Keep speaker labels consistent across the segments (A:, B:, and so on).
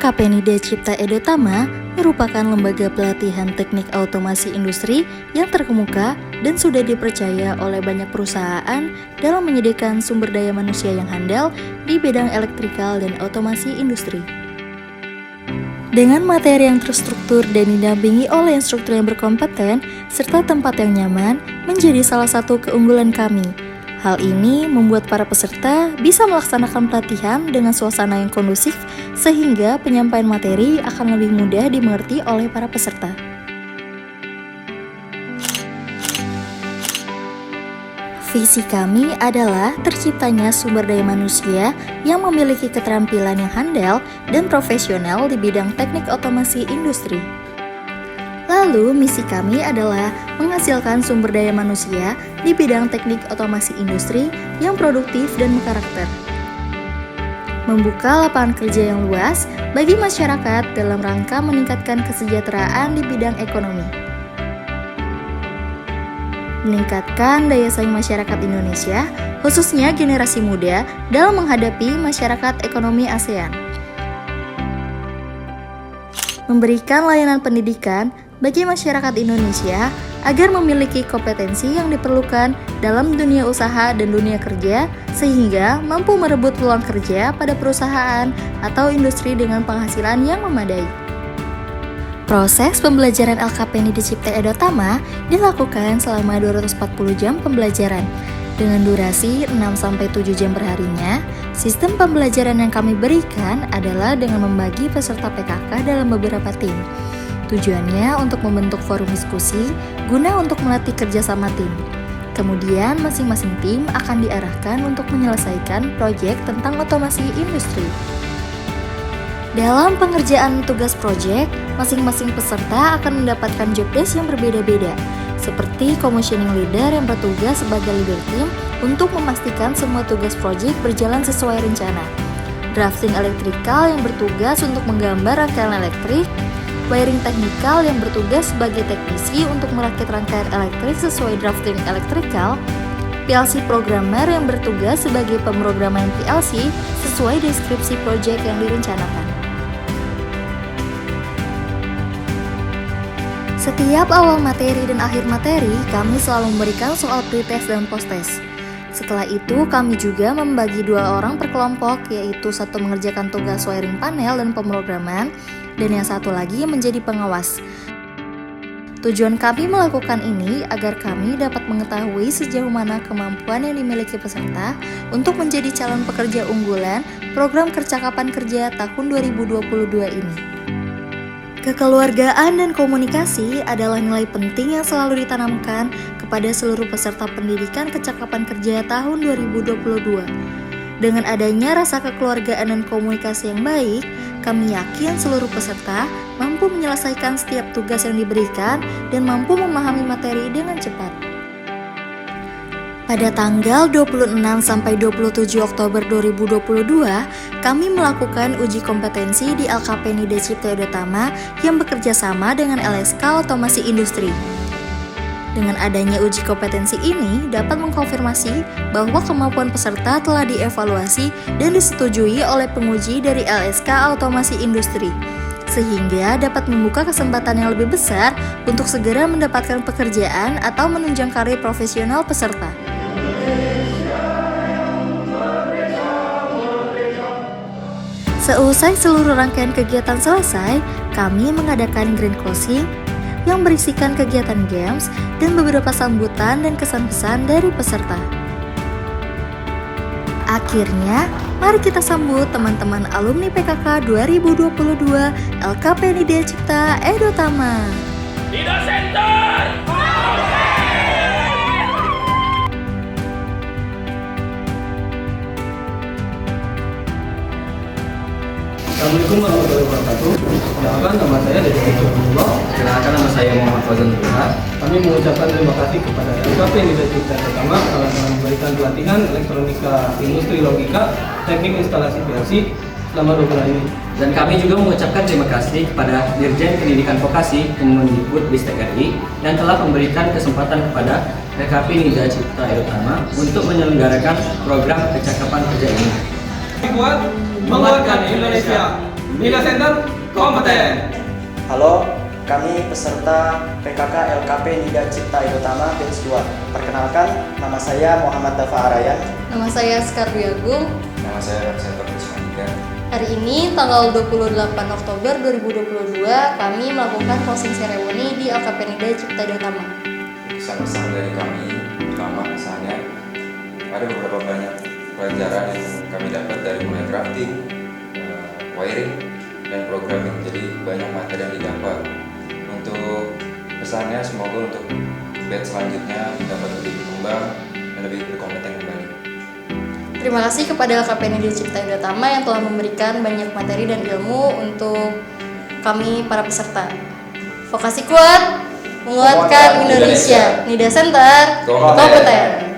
A: LKP Nida Cipta Edotama merupakan lembaga pelatihan teknik otomasi industri yang terkemuka dan sudah dipercaya oleh banyak perusahaan dalam menyediakan sumber daya manusia yang handal di bidang elektrikal dan otomasi industri. Dengan materi yang terstruktur dan didampingi oleh instruktur yang berkompeten serta tempat yang nyaman menjadi salah satu keunggulan kami. Hal ini membuat para peserta bisa melaksanakan pelatihan dengan suasana yang kondusif sehingga penyampaian materi akan lebih mudah dimengerti oleh para peserta. Visi kami adalah terciptanya sumber daya manusia yang memiliki keterampilan yang handal dan profesional di bidang teknik otomasi industri. Lalu, misi kami adalah menghasilkan sumber daya manusia di bidang teknik otomasi industri yang produktif dan berkarakter. Membuka lapangan kerja yang luas bagi masyarakat dalam rangka meningkatkan kesejahteraan di bidang ekonomi. Meningkatkan daya saing masyarakat Indonesia, khususnya generasi muda, dalam menghadapi masyarakat ekonomi ASEAN. Memberikan layanan pendidikan bagi masyarakat Indonesia agar memiliki kompetensi yang diperlukan dalam dunia usaha dan dunia kerja sehingga mampu merebut peluang kerja pada perusahaan atau industri dengan penghasilan yang memadai. Proses pembelajaran LKP Nida Cipta Edotama dilakukan selama 240 jam pembelajaran dengan durasi 6-7 jam per harinya. Sistem pembelajaran yang kami berikan adalah dengan membagi peserta PKK dalam beberapa tim. Tujuannya untuk membentuk forum diskusi guna untuk melatih kerjasama tim. Kemudian masing-masing tim akan diarahkan untuk menyelesaikan proyek tentang otomasi industri. Dalam pengerjaan tugas proyek, masing-masing peserta akan mendapatkan job desk yang berbeda-beda, seperti commissioning leader yang bertugas sebagai leader tim untuk memastikan semua tugas proyek berjalan sesuai rencana, drafting elektrikal yang bertugas untuk menggambar rangkaian elektrik, wiring teknikal yang bertugas sebagai teknisi untuk merakit rangkaian elektrik sesuai drafting elektrikal, PLC programmer yang bertugas sebagai pemrograman PLC sesuai deskripsi proyek yang direncanakan. Setiap awal materi dan akhir materi, kami selalu memberikan soal pretest dan posttest. Setelah itu, kami juga membagi 2 orang per kelompok, yaitu satu mengerjakan tugas wiring panel dan pemrograman, dan yang satu lagi menjadi pengawas. Tujuan kami melakukan ini agar kami dapat mengetahui sejauh mana kemampuan yang dimiliki peserta untuk menjadi calon pekerja unggulan program Percakapan Kerja tahun 2022 ini. Kekeluargaan dan komunikasi adalah nilai penting yang selalu ditanamkan kepada seluruh peserta pendidikan kecakapan kerja tahun 2022. Dengan adanya rasa kekeluargaan dan komunikasi yang baik, kami yakin seluruh peserta mampu menyelesaikan setiap tugas yang diberikan dan mampu memahami materi dengan cepat. Pada tanggal 26-27 Oktober 2022, kami melakukan uji kompetensi di LKP Nida Cipta Edotama yang bekerja sama dengan LSK Otomasi Industri. Dengan adanya uji kompetensi ini dapat mengkonfirmasi bahwa kemampuan peserta telah dievaluasi dan disetujui oleh penguji dari LSK Otomasi Industri, sehingga dapat membuka kesempatan yang lebih besar untuk segera mendapatkan pekerjaan atau menunjang karir profesional peserta. Seusai seluruh rangkaian kegiatan selesai, kami mengadakan grand closing yang berisikan kegiatan games dan beberapa sambutan dan kesan-pesan dari peserta. Akhirnya, mari kita sambut teman-teman alumni PKK 2022 LKP Nida Cipta Edotama.
B: Nida Center!
C: Assalamualaikum warahmatullahi wabarakatuh. Perkenalkan, nama saya Dede Abdullah.
D: Perkenalkan, nama saya Muhammad Fazal Nurha.
C: Kami mengucapkan terima kasih kepada LKP Nida Cipta Edotama telah memberikan pelatihan elektronika industri logika teknik instalasi PLC selama 2 bulan ini.
D: Dan kami juga mengucapkan terima kasih kepada Dirjen Pendidikan Vokasi Kemendikbud Ristek RI yang telah memberikan kesempatan kepada LKP Nida Cipta Edotama untuk menyelenggarakan program Percakapan Kerja ini.
C: Dibuat menguatkan Indonesia. Nida Center kompeten.
E: Halo, kami peserta PKK LKP Nida Cipta Idotama Batch 2. Perkenalkan, nama saya Muhammad Dafa Arayan.
A: Nama saya Sekar Dwi Agung.
F: Nama saya Rapsento Prismatika.
A: Hari ini tanggal 28 Oktober 2022 kami melakukan closing ceremony di LKP Nida Cipta Idotama.
F: Kesan-kesan dari kami, pertama kesannya ada beberapa banyak pelajaran yang kami dapat dari mulai drafting, wiring, dan programming. Jadi banyak materi yang didapat. Untuk pesannya semoga untuk batch selanjutnya dapat lebih berkembang dan lebih berkompeten kembali.
A: Terima kasih kepada LKP Nida Cipta Idotama yang telah memberikan banyak materi dan ilmu untuk kami para peserta. Vokasi kuat, menguatkan Indonesia. Nida Center kompeten.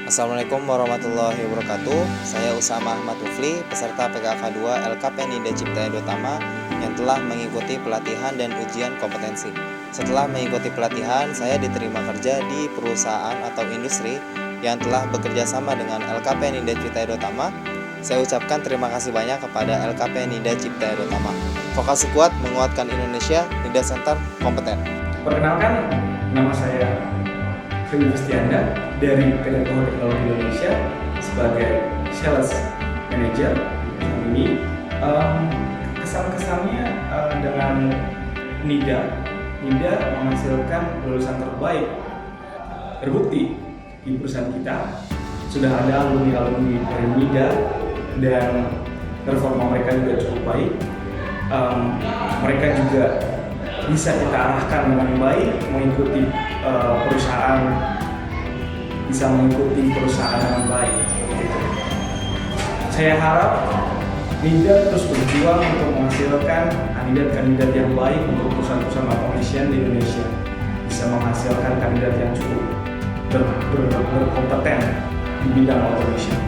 E: Assalamualaikum warahmatullahi wabarakatuh. Saya Usama Ahmad Mufli, peserta PKK 2 LKP Nida Cipta Idotama yang telah mengikuti pelatihan dan ujian kompetensi. Setelah mengikuti pelatihan, saya diterima kerja di perusahaan atau industri yang telah bekerja sama dengan LKP Nida Cipta Idotama. Saya ucapkan terima kasih banyak kepada LKP Nida Cipta Idotama. Vokasi kuat, menguatkan Indonesia. Nida Center kompeten.
G: Perkenalkan, nama saya Femi Gustianda dari PT Toho Teknologi Indonesia sebagai Sales Manager. Ini kesan-kesannya dengan Nida menghasilkan lulusan terbaik. Terbukti di perusahaan kita sudah ada alumni dari Nida dan performa mereka juga cukup baik. Mereka juga bisa kita arahkan dengan baik mengikuti perusahaan dengan baik. Saya harap Nida terus berjuang untuk menghasilkan kandidat-kandidat yang baik untuk perusahaan-perusahaan automation di Indonesia, bisa menghasilkan kandidat yang cukup berkompeten di bidang automation.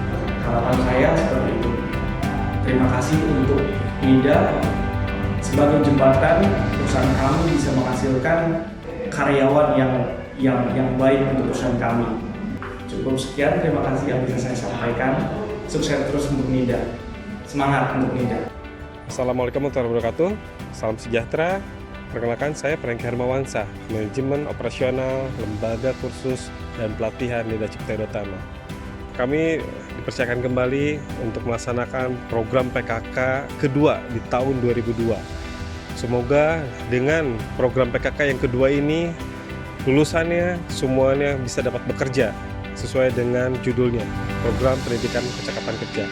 G: Harapan saya seperti itu. Terima kasih untuk Nida sebagai jembatan perusahaan kami bisa menghasilkan karyawan yang baik untuk perusahaan kami. Cukup sekian, terima kasih yang bisa saya sampaikan. Sukses terus untuk Nida. Semangat untuk Nida.
H: Assalamualaikum warahmatullahi wabarakatuh. Salam sejahtera. Perkenalkan, saya Franky Hermawansa, Manajemen Operasional Lembaga Kursus dan Pelatihan Nida Cipta Idotama. Kami dipersiapkan kembali untuk melaksanakan program PKK kedua di tahun 2002. Semoga dengan program PKK yang kedua ini, lulusannya semuanya bisa dapat bekerja sesuai dengan judulnya, Program Pendidikan Kecakapan Kerja.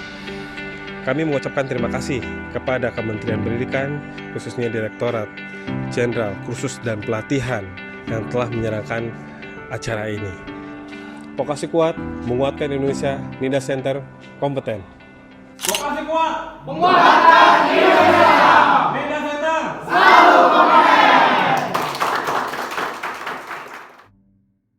H: Kami mengucapkan terima kasih kepada Kementerian Pendidikan, khususnya Direktorat Jenderal Kursus dan Pelatihan yang telah menyelenggarakan acara ini. Vokasi kuat, menguatkan Indonesia. Nida Center kompeten.
B: Vokasi kuat, menguatkan Indonesia. Nida Center selalu kompeten.